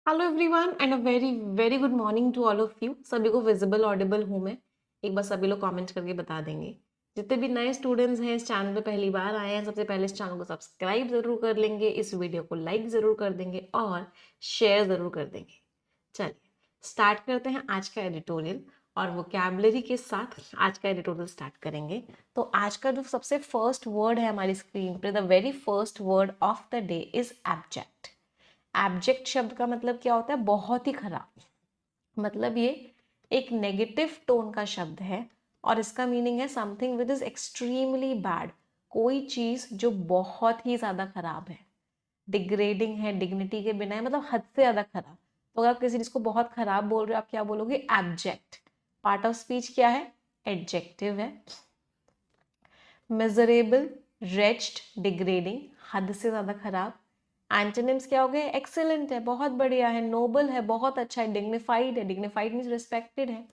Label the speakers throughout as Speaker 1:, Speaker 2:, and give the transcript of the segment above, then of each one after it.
Speaker 1: Hello everyone and a very very good morning to all of you. सभी को visible Audible हूँ मैं? एक बार सभी लोग कमेंट करके बता देंगे। जितने भी नए स्टूडेंट्स हैं इस चैनल पे पहली बार आए हैं, सबसे पहले इस चैनल को सब्सक्राइब जरूर कर लेंगे, इस वीडियो को लाइक जरूर कर देंगे और शेयर जरूर कर देंगे। चलिए स्टार्ट करते हैं आज का एडिटोरियल और वोकैबुलरी के साथ आज का एडिटोरियल स्टार्ट करेंगे। तो आज का जो सबसे फर्स्ट वर्ड है हमारी स्क्रीन पे, the very first word of the day is abject. Abject शब्द का मतलब क्या होता है? बहुत ही खराब। मतलब ये एक नेगेटिव टोन का शब्द है और इसका मीनिंग है something which is extremely bad. कोई चीज जो बहुत ही ज्यादा खराब है, डिग्रेडिंग है, डिग्निटी के बिना है, मतलब हद से ज्यादा खराब। तो अगर आप किसी चीज को बहुत खराब बोल रहे हो, आप क्या बोलोगे? एब्जेक्ट। पार्ट ऑफ स्पीच क्या है? एडजेक्टिव है। मिजरेबल, रेच्ड, डिग्रेडिंग, हद से ज्यादा खराब। एंटोनिम्स क्या हो गए? एक्सेलेंट है, बहुत बढ़िया है, नोबल है, बहुत अच्छा है, डिग्निफाइड है, डिग्निफाइड मीन्स रिस्पेक्टेड है।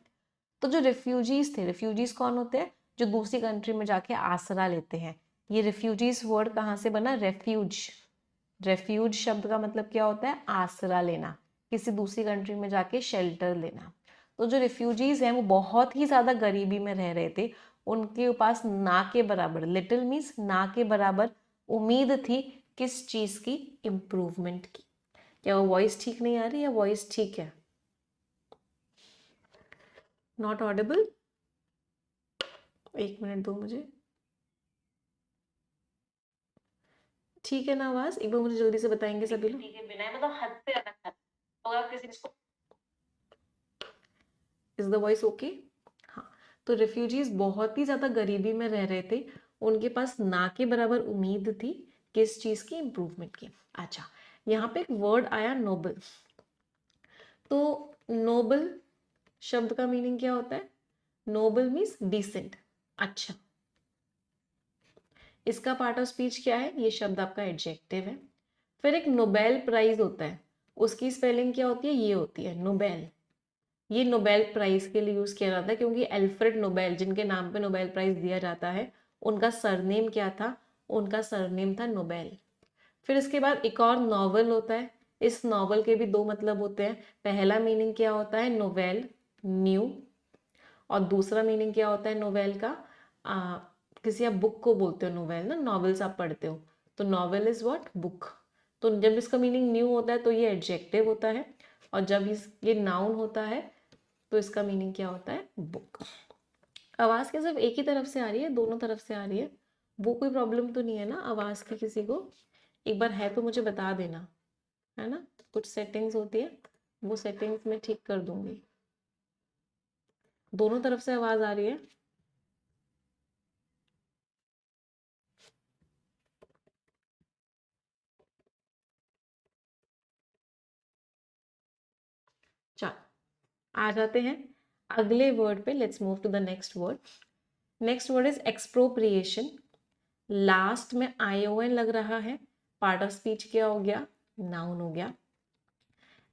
Speaker 1: तो जो रिफ्यूजीज थे, रिफ्यूजीज कौन होते हैं? जो दूसरी कंट्री में जाके आसरा लेते हैं। ये रिफ्यूजीज वर्ड कहाँ से बना? रेफ्यूज। रेफ्यूज शब्द का मतलब क्या होता है? आसरा लेना, किसी दूसरी कंट्री में जाके शेल्टर लेना। तो जो रिफ्यूजीज हैं वो बहुत ही ज्यादा गरीबी में रह रहे थे। उनके पास ना के बराबर, लिटिल मीन्स ना के बराबर, उम्मीद थी किस चीज की? इम्प्रूवमेंट की। क्या वो वॉइस ठीक नहीं आ रही या वॉइस ठीक है? Not Audible? एक मिनट दो मुझे। ठीक है ना आवाज? एक बार मुझे जल्दी से बताएंगे सभी लोग। ठीक है, बिना मतलब हद से ज्यादा खराब। तो अगर किसी चीज को, इज द वॉइस ओके? हाँ। तो रिफ्यूजीज बहुत ही ज्यादा गरीबी में रह रहे थे। उनके पास ना के बराबर उम्मीद थी किस चीज की? इम्प्रूवमेंट की। अच्छा, यहाँ पे एक वर्ड आया नोबल। तो नोबल शब्द का मीनिंग क्या होता है? नोबल मीन्स डिसेंट, अच्छा। इसका पार्ट ऑफ स्पीच क्या है? ये शब्द आपका एडजेक्टिव है। फिर एक नोबेल प्राइज होता है, उसकी स्पेलिंग क्या होती है? ये होती है नोबेल। ये नोबेल प्राइज के लिए यूज किया जाता है क्योंकि अल्फ्रेड नोबेल, जिनके नाम पे नोबेल प्राइज दिया जाता है, उनका सरनेम क्या था? उनका सरनेम था नोबेल। फिर इसके बाद एक और नॉवल होता है। इस नॉवल के भी दो मतलब होते हैं। पहला मीनिंग क्या होता है? Novel, new. और दूसरा मीनिंग क्या होता है नोवेल का? आ, किसी आप बुक को बोलते हो नोवेल ना, नॉवेल्स आप पढ़ते हो, तो नॉवेल इज व्हाट? बुक। तो जब इसका मीनिंग न्यू होता है तो ये एडजेक्टिव होता है, और जब ये नाउन होता है तो इसका मीनिंग क्या होता है? बुक। आवाज क्या सिर्फ एक ही तरफ से आ रही है? दोनों तरफ से आ रही है? वो कोई प्रॉब्लम तो नहीं है ना आवाज की किसी को? एक बार है तो मुझे बता देना, है ना? कुछ सेटिंग्स होती है, वो सेटिंग्स मैं ठीक कर दूंगी। दोनों तरफ से आवाज आ रही है? चल, आ जाते हैं अगले वर्ड पे। Let's move to the next word. Next word is expropriation. Last में आईओएन लग रहा है। पार्ट ऑफ स्पीच क्या हो गया? नाउन हो गया।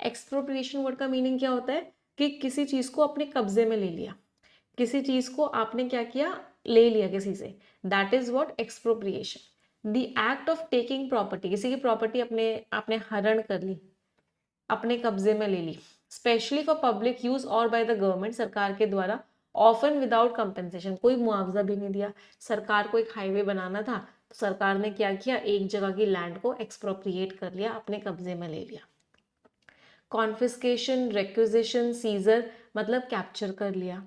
Speaker 1: एक्सप्रोप्रिएशन वर्ड का मीनिंग क्या होता है? कि किसी चीज को अपने कब्जे में ले लिया, किसी चीज को आपने क्या किया? ले लिया किसी से। That is what? Expropriation. The act of taking property, किसी की प्रॉपर्टी अपने आपने हरण कर ली, अपने कब्जे में ले ली, स्पेशली फॉर पब्लिक यूज और बाय द गवर्नमेंट, सरकार के द्वारा, ऑफन विदाउट कंपेंसेशन, कोई मुआवजा भी नहीं दिया। सरकार को एक हाईवे बनाना था तो सरकार ने क्या किया? एक जगह की लैंड को एक्सप्रोप्रिएट कर लिया, अपने कब्जे में ले लिया। कॉन्फिस्केशन, रेक्विजिशन, सीजर मतलब कैप्चर कर लिया।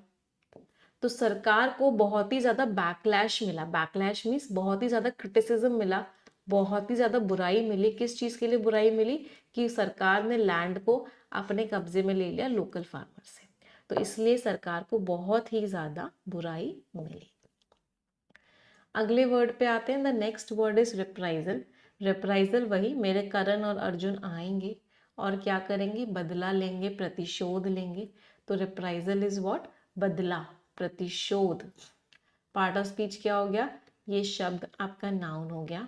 Speaker 1: तो सरकार को बहुत ही ज्यादा बैकलैश मिला। बैकलैश मीन्स बहुत ही ज्यादा क्रिटिसिज्म मिला, बहुत ही ज्यादा बुराई मिली। किस चीज के लिए बुराई मिली? कि सरकार ने लैंड को अपने कब्जे में ले लिया लोकल फार्मर से, तो इसलिए सरकार को बहुत ही ज्यादा बुराई मिली। अगले वर्ड पे आते हैं। The next word is reprisal. Reprisal वही, मेरे करण और अर्जुन आएंगे और क्या करेंगे? बदला लेंगे, प्रतिशोध लेंगे। तो रिप्राइजल इज व्हाट? बदला, प्रतिशोध। पार्ट ऑफ स्पीच क्या हो गया? ये शब्द आपका नाउन हो गया।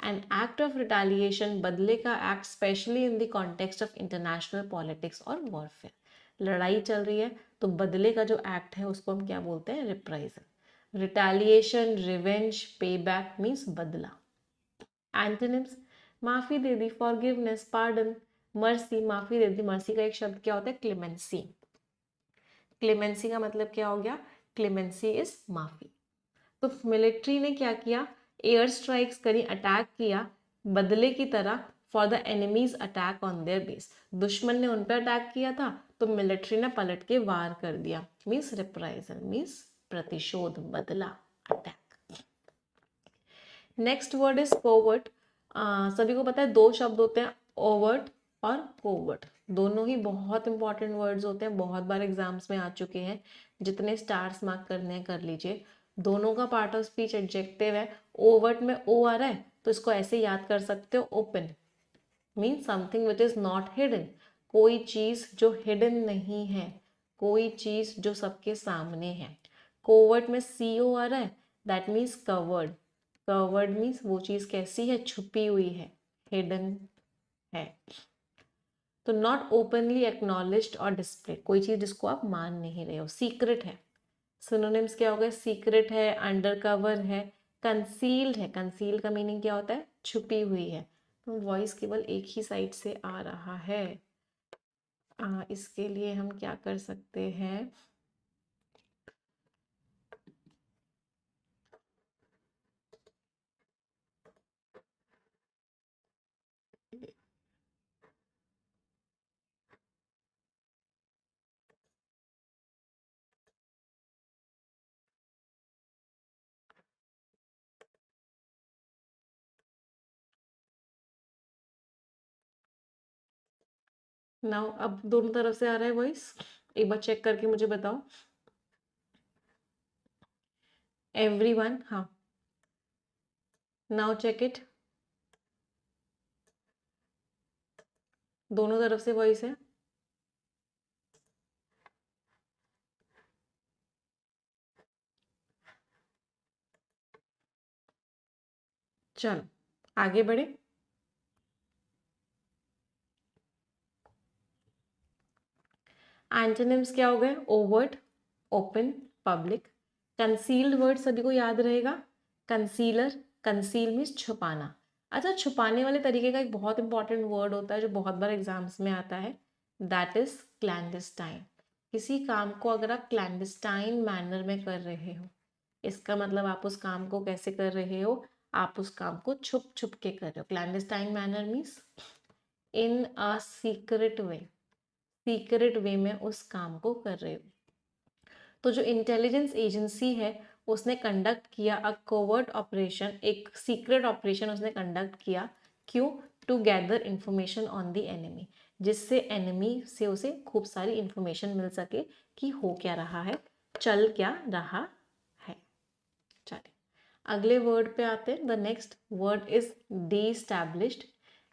Speaker 1: एन एक्ट ऑफ रिटेलिएशन, बदले का act, specially in the context of international politics और वॉरफेयर। लड़ाई चल रही है तो बदले का जो एक्ट है उसको हम क्या बोलते हैं? रिप्राइजल। रिटेलिएशन, रिवेंज, पे बैक मीन्स बदला। एंटोनिम्स: माफी दे दी, फॉरगिवनेस, पार्डन, मर्सी, माफी दे दी। मर्सी का एक शब्द क्या होता है? क्लेमेंसी। क्लेमेंसी का मतलब क्या हो गया? क्लेमेंसी इज माफी। तो मिलिट्री ने क्या किया? एयर स्ट्राइक्स करी, अटैक किया बदले की तरह for the enemies attack on their base. दुश्मन ने उन पर अटैक किया था तो मिलिट्री ने पलट के वार कर दिया। मीन्स रिप्राइजल, मीन्स प्रतिशोध, बदला, attack. Next word is covert. सभी को पता है दो शब्द होते हैं, ओवर्ट और कोवर्ट। दोनों ही बहुत इंपॉर्टेंट वर्ड्स होते हैं, बहुत बार एग्जाम्स में आ चुके हैं। जितने स्टार्स मार्क करने हैं कर लीजिए। दोनों का पार्ट ऑफ स्पीच एडजेक्टिव है। ओवर्ट में ओ आ रहा है तो इसको ऐसे याद कर सकते हो, open mean something which is not hidden. कोई चीज जो हिडन नहीं है, कोई चीज जो सबके सामने है। कोवर्ट में सीओ आ रहा है, that means covered. Covered means वो चीज कैसी है? छुपी हुई है, हिडन है। तो नॉट ओपनली एक्नॉलेज्ड और डिस्प्ले, कोई चीज जिसको आप मान नहीं रहे हो। सीक्रेट है, सिनोनिम्स क्या हो गए? सीक्रेट है, अंडर कवर है, कंसील्ड है। कंसील का मीनिंग क्या होता है? छुपी हुई है। तो वॉइस केवल एक ही साइड से आ रहा है। इसके लिए हम क्या कर सकते हैं? नाउ अब दोनों तरफ से आ रहा है वॉइस, एक बार चेक करके मुझे बताओ। एवरीवन, हाँ, नाउ चेक इट। दोनों तरफ से वॉइस है। चलो आगे बढ़े। एंटोनिम्स क्या हो गए? Overt, open, public. Concealed word सभी को याद रहेगा, कंसीलर। कंसील मीन्स छुपाना। अच्छा, छुपाने वाले तरीके का एक बहुत इंपॉर्टेंट वर्ड होता है जो बहुत बार एग्जाम्स में आता है, दैट इज क्लैंडस्टाइन। किसी काम को अगर आप क्लैंडस्टाइन मैनर में कर रहे हो, इसका मतलब आप उस काम को कैसे कर रहे हो? आप उस काम को छुप छुप के कर रहे हो। Clandestine manner means in a secret way, secret वे में उस काम को कर रहे हो। तो जो इंटेलिजेंस एजेंसी है उसने कंडक्ट किया अ कोवर्ट ऑपरेशन, एक सीक्रेट ऑपरेशन उसने कंडक्ट किया। क्यों? To gather information on the enemy, जिससे एनिमी से उसे खूब सारी इंफॉर्मेशन मिल सके कि हो क्या रहा है, चल क्या रहा है। चलिए अगले वर्ड पे आते हैं। The next word is disestablished.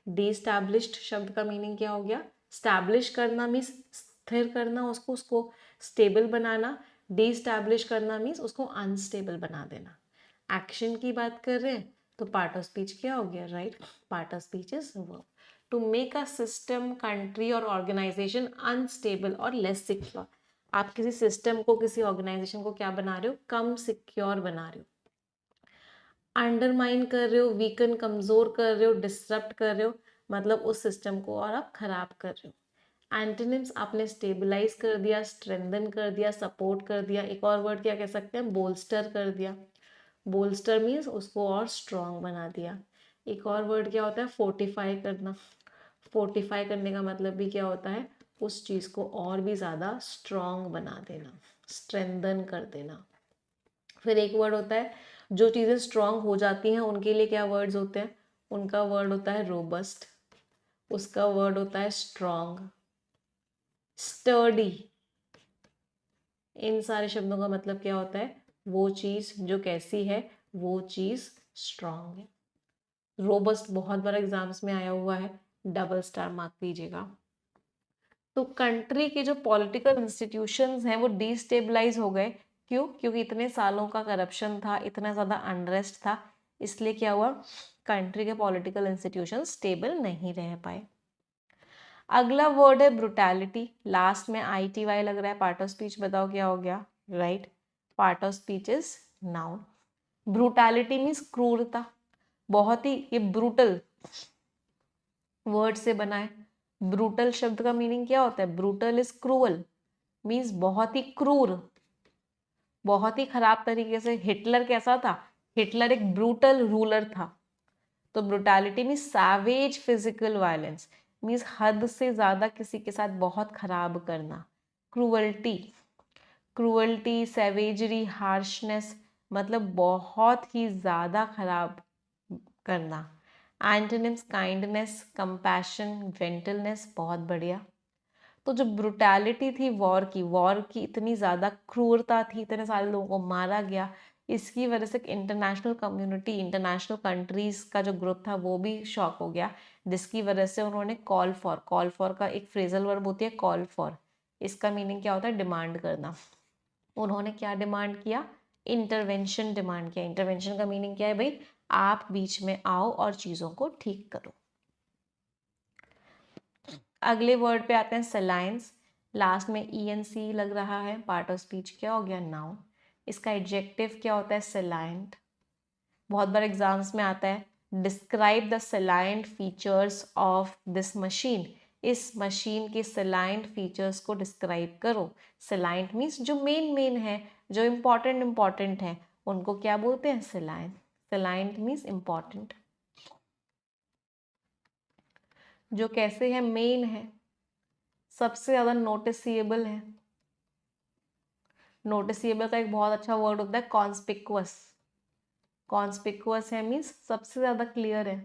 Speaker 1: Disestablished शब्द का मीनिंग क्या हो गया? स्टैब्लिश करना मीन्स स्थिर करना, उसको स्टेबल बनाना। डीस्टैब्लिश करना मीन्स उसको अनस्टेबल बना देना। एक्शन की बात कर रहे हैं तो पार्ट ऑफ स्पीच क्या हो गया? Right, part of speech is verb. To make a system, country और ऑर्गेनाइजेशन अनस्टेबल और लेस सिक्योर। आप किसी सिस्टम को, किसी ऑर्गेनाइजेशन को क्या बना रहे हो? कम सिक्योर बना रहे हो, अंडरमाइन कर रहे हो, वीकन, कमजोर कर रहे हो, डिसरप्ट कर रहे हो, मतलब उस सिस्टम को और आप खराब कर रहे हो। एंटोनिम्स, आपने स्टेबलाइज कर दिया, स्ट्रेंथन कर दिया, सपोर्ट कर दिया। एक और वर्ड क्या कह सकते हैं? बोल्स्टर कर दिया। बोल्स्टर मीन्स उसको और स्ट्रॉन्ग बना दिया। एक और वर्ड क्या होता है? फोर्टिफाई करना। फोर्टिफाई करने का मतलब भी क्या होता है? उस चीज को और भी ज्यादा स्ट्रॉन्ग बना देना, स्ट्रेंथन कर देना। फिर एक वर्ड होता है, जो चीज़ें स्ट्रांग हो जाती हैं उनके लिए क्या वर्ड्स होते हैं? उनका वर्ड होता है रोबस्ट, उसका वर्ड होता है स्ट्रांग, स्टर्डी। इन सारे शब्दों का मतलब क्या होता है? वो चीज़ जो कैसी है, वो चीज़ स्ट्रांग है। रोबस्ट बहुत बार एग्जाम्स में आया हुआ है, डबल स्टार मार्क कीजिएगा। तो कंट्री के जो पॉलिटिकल इंस्टीट्यूशंस हैं वो डिस्टेबलाइज हो गए। क्यों? क्योंकि इतने सालों का करप्शन था, इतना ज़्यादा अनरेस्ट था, इसलिए क्या हुआ? कंट्री के पॉलिटिकल इंस्टीट्यूशन स्टेबल नहीं रह पाए। अगला वर्ड है ब्रुटैलिटी। लास्ट में ITY लग रहा है, पार्ट ऑफ स्पीच बताओ क्या हो गया? Right, part of speech is noun. Brutality means क्रूरता, बहुत ही, ये ब्रूटल वर्ड से बना है। ब्रूटल शब्द का मीनिंग क्या होता है? ब्रूटल इज क्रूअल, मीन्स बहुत ही क्रूर, बहुत ही खराब तरीके से। हिटलर कैसा था? हिटलर एक ब्रूटल रूलर था। तो brutality means savage physical violence, means हद से ज्यादा किसी के साथ बहुत खराब करना। क्रूअल्टी, क्रूअल्टी, सैवेजरी, हार्शनेस, मतलब बहुत ही ज्यादा खराब करना। एंटोनिम्स काइंडनेस, कंपैशन, जेंटलनेस, बहुत बढ़िया। तो जो ब्रुटैलिटी थी वॉर की इतनी ज़्यादा क्रूरता थी, इतने सारे लोगों को मारा गया, इसकी वजह से इंटरनेशनल कम्युनिटी, इंटरनेशनल कंट्रीज़ का जो ग्रुप था वो भी शॉक हो गया, जिसकी वजह से उन्होंने कॉल फॉर का एक फ्रेजल वर्ब होती है कॉल फॉर, इसका मीनिंग क्या होता है? डिमांड करना। उन्होंने क्या डिमांड किया? इंटरवेंशन डिमांड किया। इंटरवेंशन का मीनिंग क्या है भाई? आप बीच में आओ और चीज़ों को ठीक करो। अगले वर्ड पे आते हैं सलाइंस। लास्ट में ENC लग रहा है, पार्ट ऑफ स्पीच क्या हो गया? नाउन। इसका एडजेक्टिव क्या होता है? सलाइंट। बहुत बार एग्जाम्स में आता है, describe the salient features of this machine. इस मशीन के सलाइंट फीचर्स को डिस्क्राइब करो। सलाइंट मीन्स जो मेन है, जो इम्पॉर्टेंट है, उनको क्या बोलते हैं? सलाइंट। सलाइंट मीन्स इम्पॉर्टेंट, जो कैसे है? मेन है, सबसे ज्यादा नोटिसिएबल है। नोटिसिएबल का एक बहुत अच्छा वर्ड होता है कॉन्स्पिक्वस। कॉन्स्पिक्वस है मीन्स सबसे ज्यादा क्लियर है।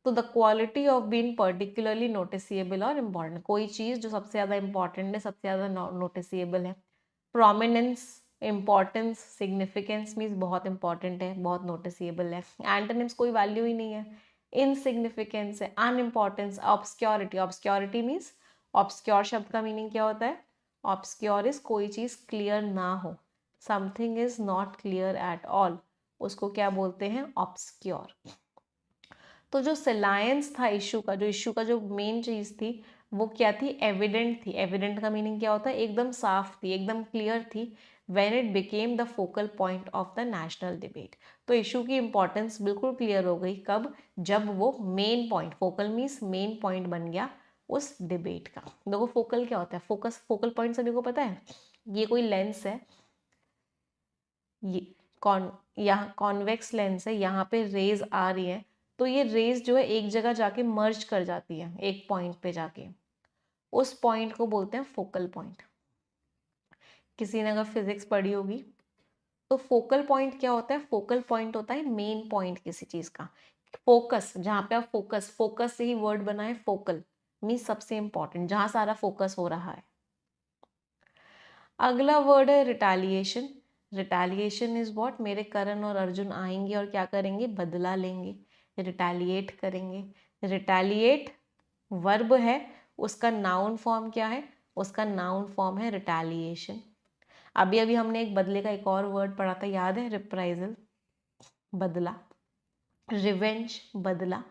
Speaker 1: तो the quality of being particularly noticeable और इम्पॉर्टेंट, कोई चीज जो सबसे ज्यादा इंपॉर्टेंट है, सबसे ज्यादा नोटिसिएबल है। प्रोमिनेंस, इम्पॉर्टेंस, सिग्निफिकेंस मीन्स बहुत इंपॉर्टेंट है, बहुत नोटिसिएबल है। एंटोनिम्स कोई वैल्यू ही नहीं है, इनसिग्निफिकेंस है, अनइम्पॉर्टेंस, ऑब्सक्योरिटी। ऑब्सक्योरिटी मीन्स, ऑब्सक्योर शब्द का मीनिंग क्या होता है? ऑब्सक्योर इज कोई चीज क्लियर ना हो, something is not clear at all, उसको क्या बोलते हैं? ऑब्सक्योर। तो जो सलायंस था इशू का, जो मेन चीज थी वो क्या थी? एविडेंट थी। एविडेंट का मीनिंग क्या होता है? एकदम साफ थी, एकदम क्लियर थी। When it became the focal point of the national debate, तो इशू की इंपॉर्टेंस बिल्कुल क्लियर हो गई। कब? जब वो main point, focal means main point बन गया उस डिबेट का। देखो फोकल क्या होता है? फोकल पॉइंट सभी को पता है, ये कोई लेंस है, ये यहाँ कॉन्वेक्स लेंस है, यहाँ पे रेज आ रही है, तो ये रेज जो है एक जगह जाके मर्ज कर जाती है, एक पॉइंट पे जाके, उस पॉइंट को बोलते हैं फोकल पॉइंट। किसी ने अगर फिजिक्स पढ़ी होगी तो फोकल पॉइंट क्या होता है? फोकल पॉइंट होता है मेन पॉइंट किसी चीज का। फोकस, जहाँ पे आप फोकस से ही वर्ड बना है फोकल, मीन्स सबसे इंपॉर्टेंट, जहां सारा फोकस हो रहा है। अगला वर्ड है रिटालिएशन। Retaliation is what? मेरे करण और अर्जुन आएंगे और क्या करेंगे? बदला लेंगे, रिटालिएट करेंगे। रिटालिएट वर्ब है, उसका नाउन फॉर्म क्या है? उसका नाउन फॉर्म है रिटालिएशन। अभी अभी हमने एक बदले का एक और वर्ड पढ़ा था, याद है? रिप्राइजल, बदला। रिवेंज, बदला।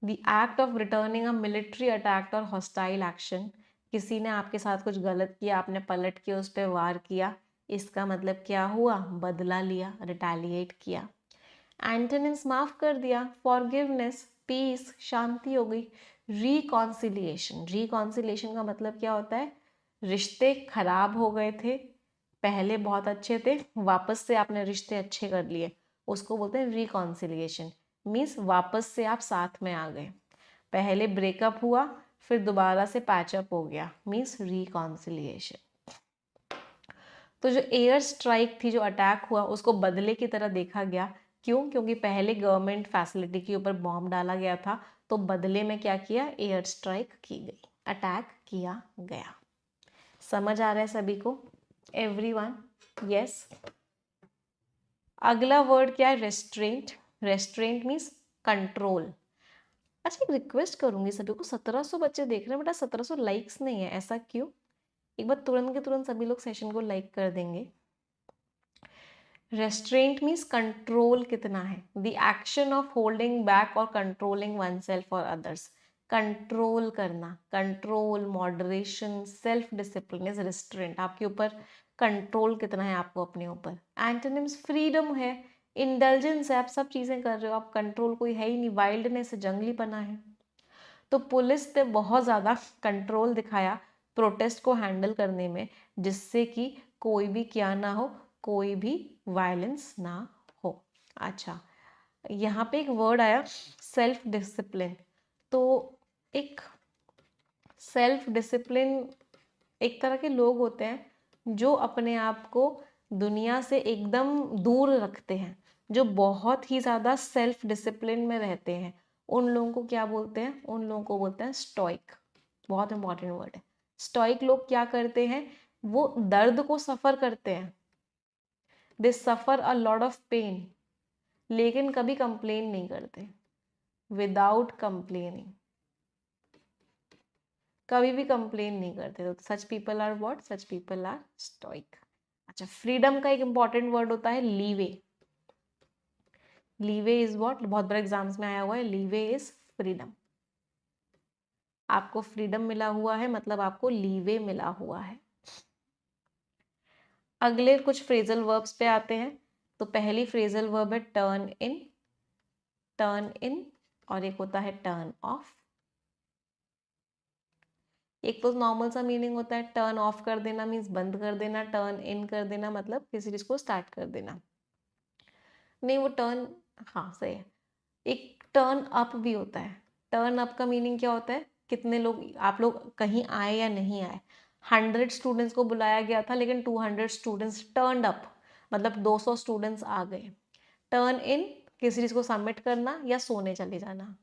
Speaker 1: The act of returning a military attack और हॉस्टाइल एक्शन, किसी ने आपके साथ कुछ गलत किया, आपने पलट के उस पर वार किया, इसका मतलब क्या हुआ? बदला लिया, रिटेलिएट किया। एंटोनिम्स, माफ कर दिया, फॉरगिवनेस, पीस, शांति हो गई। रिकॉन्सिलिएशन, रिकॉन्सिलिएशन का मतलब क्या होता है? रिश्ते खराब हो गए थे, पहले बहुत अच्छे थे, वापस से आपने रिश्ते अच्छे कर लिए, उसको बोलते हैं रिकॉन्सिलिएशन। मीन्स वापस से आप साथ में आ गए, पहले ब्रेकअप हुआ फिर दोबारा से पैचअप हो गया, मीन्स रिकॉन्सिलिएशन। तो जो एयर स्ट्राइक थी, जो अटैक हुआ, उसको बदले की तरह देखा गया। क्यों? क्योंकि पहले गवर्नमेंट फैसिलिटी के ऊपर बॉम्ब डाला गया था, तो बदले में क्या किया? एयर स्ट्राइक की गई, अटैक किया गया। समझ आ रहा है सभी को? एवरीवन? यस। अगला वर्ड क्या है? रेस्ट्रेंट। Restaurant means control. अच्छा, एक रिक्वेस्ट करूंगी सभी को, 1700 बच्चे देख रहे हैं बेटा, 1700 लाइक्स नहीं है, ऐसा क्यों? एक बार तुरंत के तुरंत सभी लोग सेशन को लाइक कर देंगे। रेस्ट्रेंट मीन्स कंट्रोल कितना है, the action of holding back और कंट्रोलिंग वन सेल्फ और अदर्स। कंट्रोल करना, control, moderation, self discipline is restaurant. आपके ऊपर कंट्रोल कितना है आपको अपने ऊपर। एंटोनिम्स, फ्रीडम है, इंडल्जेंस है, आप सब चीजें कर रहे हो, आप कंट्रोल कोई है ही नहीं, वाइल्डनेस है, जंगलीपना है। तो पुलिस ने बहुत ज़्यादा कंट्रोल दिखाया प्रोटेस्ट को हैंडल करने में, जिससे कि कोई भी क्या ना हो, कोई भी वायलेंस ना हो। अच्छा, यहाँ पे एक वर्ड आया सेल्फ डिसिप्लिन। तो एक सेल्फ डिसिप्लिन, एक तरह के लोग होते हैं जो अपने आप को दुनिया से एकदम दूर रखते हैं, जो बहुत ही ज़्यादा सेल्फ डिसिप्लिन में रहते हैं। उन लोगों को क्या बोलते हैं? उन लोगों को बोलते हैं स्टोइक। बहुत इंपॉर्टेंट वर्ड है। स्टोइक लोग क्या करते हैं? वो दर्द को सफ़र करते हैं, दे सफ़र अ लॉट ऑफ पेन, लेकिन कभी कंप्लेन नहीं करते, विदाउट कंप्लेनिंग, कभी भी कंप्लेन नहीं करते। तो such people are what? Such people are stoic. अच्छा, फ्रीडम का एक इंपॉर्टेंट वर्ड होता है लीवे। Leeway is what? बहुत बार एग्जाम्स में आया हुआ है, लीवे इज फ्रीडम। आपको फ्रीडम मिला हुआ है मतलब आपको लीवे मिला हुआ है। अगले कुछ फ्रेजल वर्ब्स पे आते हैं। तो पहली फ्रेजल वर्ब है टर्न इन, टर्न इन, और एक होता है टर्न ऑफ। एक तो नॉर्मल सा मीनिंग होता है टर्न ऑफ कर देना, मीन्स बंद कर देना, टर्न इन कर देना मतलब किसी चीज को स्टार्ट कर देना। नहीं वो टर्न, हाँ सही है। एक टर्न अप भी होता है। टर्न अप का मीनिंग क्या होता है? कितने लोग, आप लोग कहीं आए या नहीं आए। 100 स्टूडेंट्स को बुलाया गया था लेकिन 200 स्टूडेंट्स टर्न अप, मतलब 200 स्टूडेंट्स आ गए। टर्न इन, किसी चीज को सबमिट करना या सोने चले जाना।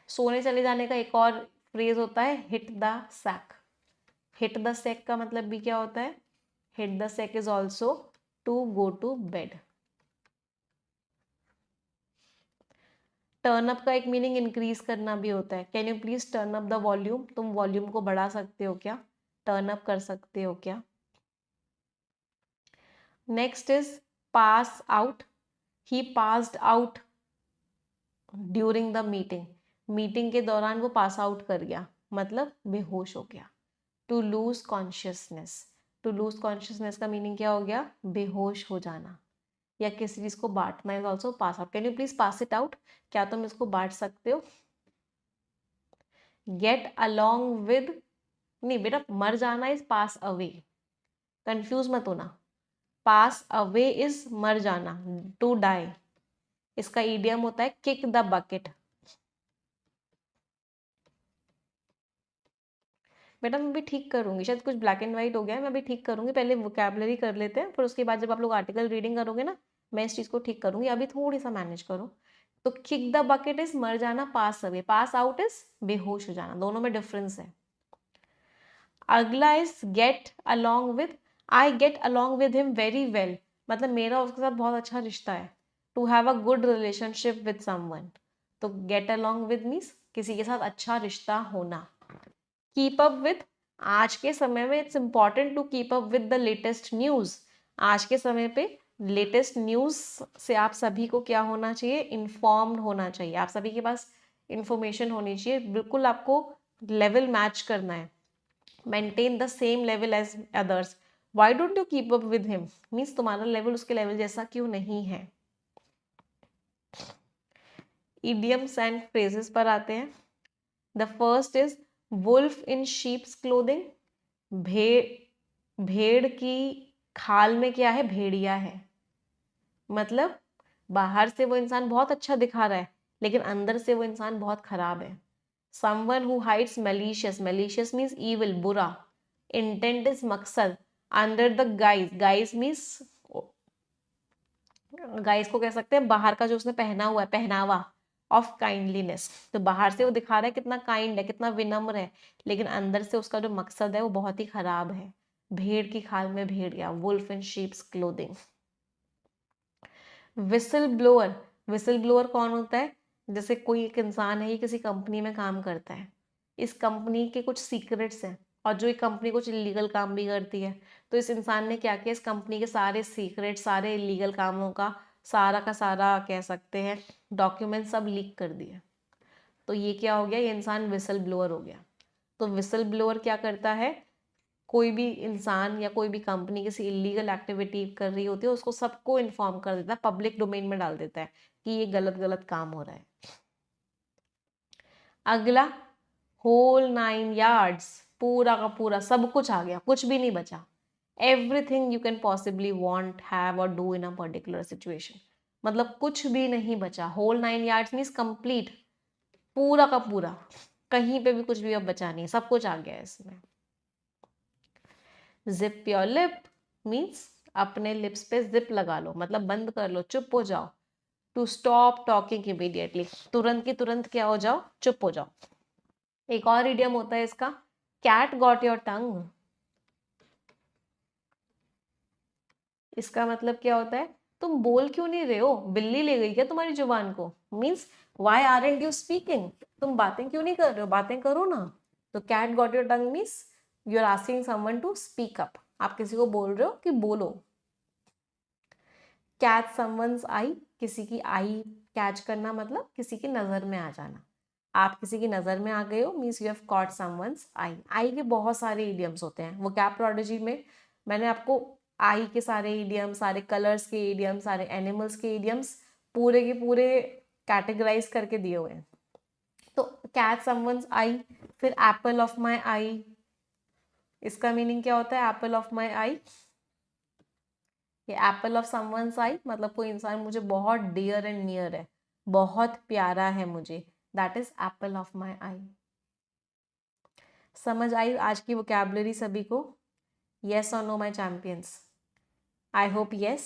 Speaker 1: सोने चले जाने का एक और फ्रेज होता है hit the sack. Hit the sack का मतलब भी क्या होता है? Hit the sack is also to go to bed. Turn up का एक मीनिंग इंक्रीज करना भी होता है। Can you please turn up the volume? तुम वॉल्यूम को बढ़ा सकते हो क्या? टर्न अप कर सकते हो क्या? Next is pass out. He passed out during the meeting. Meeting के दौरान वो पास आउट कर गया, मतलब बेहोश हो गया। To lose consciousness. To lose consciousness का मीनिंग क्या हो गया? बेहोश हो जाना या किसी चीज को बांटना is also pass out. Can you please pass it out? क्या तुम इसको बांट सकते हो? गेट अलोंग विद, नहीं बेटा, मर जाना इज पास अवे, कंफ्यूज मत होना। पास अवे इज मर जाना, टू डाई। इसका ईडियम होता है किक द बकेट। बेटा मैं भी ठीक करूंगी, शायद कुछ ब्लैक एंड व्हाइट हो गया है, मैं भी ठीक करूंगी। पहले वोकैबुलरी कर लेते हैं, फिर उसके बाद जब आप लोग आर्टिकल रीडिंग करोगे ना, मैं इस चीज को ठीक करूंगी। अभी थोड़ी सा मैनेज करो। तो किक द बकेट इज मर जाना, pass away, pass out is बेहोश हो जाना, दोनों में डिफरेंस है। अगला is get along with. I get along with him very well, मतलब मेरा उसके साथ बहुत अच्छा रिश्ता है। To have a good relationship with someone. तो गेट अलोंग विद मीन्स किसी के साथ अच्छा रिश्ता होना। कीप अप विद, आज के समय में it's important to keep up with the latest news. आज के समय पे लेटेस्ट न्यूज से आप सभी को क्या होना चाहिए? इन्फॉर्म्ड होना चाहिए। आप सभी के पास इंफॉर्मेशन होनी चाहिए, बिल्कुल आपको लेवल मैच करना है। Maintain the same level as others. Why don't you keep up with him? Means तुम्हारा लेवल उसके लेवल जैसा क्यों नहीं है। इडियम्स एंड फ्रेजेस पर आते हैं। The first is wolf in sheep's clothing. भेड़ की खाल में क्या है? भेड़िया है। मतलब बाहर से वो इंसान बहुत अच्छा दिखा रहा है लेकिन अंदर से वो इंसान बहुत खराब है। Someone who hides malicious, malicious means evil, बुरा। इंटेंट इज मकसद। Under the guise, guise means, guise को कह सकते हैं बाहर का जो उसने पहना हुआ है, पहनावा। ऑफ काइंडलीनेस, तो बाहर से वो दिखा रहा है कितना काइंड है, कितना विनम्र है, लेकिन अंदर से उसका जो मकसद है वो बहुत ही खराब है। भेड़ की खाल में भेड़िया, wolf in sheep's clothing. Whistle blower, whistle blower कौन होता है? जैसे कोई एक इंसान है, ये किसी कंपनी में काम करता है, इस कंपनी के कुछ सीक्रेट्स हैं, और जो ये कंपनी कुछ इलीगल काम भी करती है, तो इस इंसान ने क्या किया? इस कंपनी के सारे सीक्रेट, सारे इलीगल कामों का सारा कह सकते हैं डॉक्यूमेंट सब लीक कर दिए। तो ये क्या हो गया? ये इंसान विसल ब्लोअर हो गया। तो विसल ब्लोअर क्या करता है? कोई भी इंसान या कोई भी कंपनी किसी इलीगल एक्टिविटी कर रही होती है, उसको सबको इन्फॉर्म कर देता है, पब्लिक डोमेन में डाल देता है कि ये गलत गलत काम हो रहा है। अगला होल 9 yards, पूरा का पूरा सब कुछ आ गया, कुछ भी नहीं बचा. Everything you can possibly want, have or do in a particular situation. मतलब कुछ भी नहीं बचा. होल 9 yards मीन्स कंप्लीट, पूरा का पूरा, कहीं पे भी कुछ भी अब बचा नहीं है, सब कुछ आ गया है इसमें. जिप योर लिप मीन्स अपने लिप्स पे जिप लगा लो, मतलब बंद कर लो, चुप हो जाओ. टू स्टॉप टॉकिंग इमीडिएटली, तुरंत की तुरंत क्या हो जाओ, चुप हो जाओ. एक और इडियम होता है इसका, कैट गॉट योर टंग. इसका मतलब क्या होता है, तुम बोल क्यों नहीं रहे हो, बिल्ली ले गई क्या तुम्हारी जुबान को. Means why aren't you speaking, तुम बातें क्यों नहीं कर रहे हो, बातें करो ना. तो cat got your tongue means you are asking someone to speak up, आप किसी को बोल रहे हो कि बोलो. कैच समवन्स आई, किसी की आई कैच करना मतलब किसी की नजर में आ जाना. आप किसी की नजर में आ गए हो means you have caught someone's eye. Eye के बहुत सारे इडियम्स होते हैं. वो कैप प्रोडिजी में मैंने आपको आई के सारे इडियम्स, सारे कलर्स के इडियम्स, सारे एनिमल्स के इडियम्स पूरे के पूरे कैटेगराइज करके दिए हुए हैं. तो कैच समवन्स आई, फिर एप्पल ऑफ माई आई, इसका मीनिंग क्या होता है, एप्पल ऑफ माई आई. ये एप्पल ऑफ समवन्स आई मतलब कोई इंसान मुझे बहुत डियर एंड नियर है, बहुत प्यारा है मुझे, that is apple of my eye. समझ आई आज की वोकैबुलरी सभी को? येस और no my champions? I hope yes.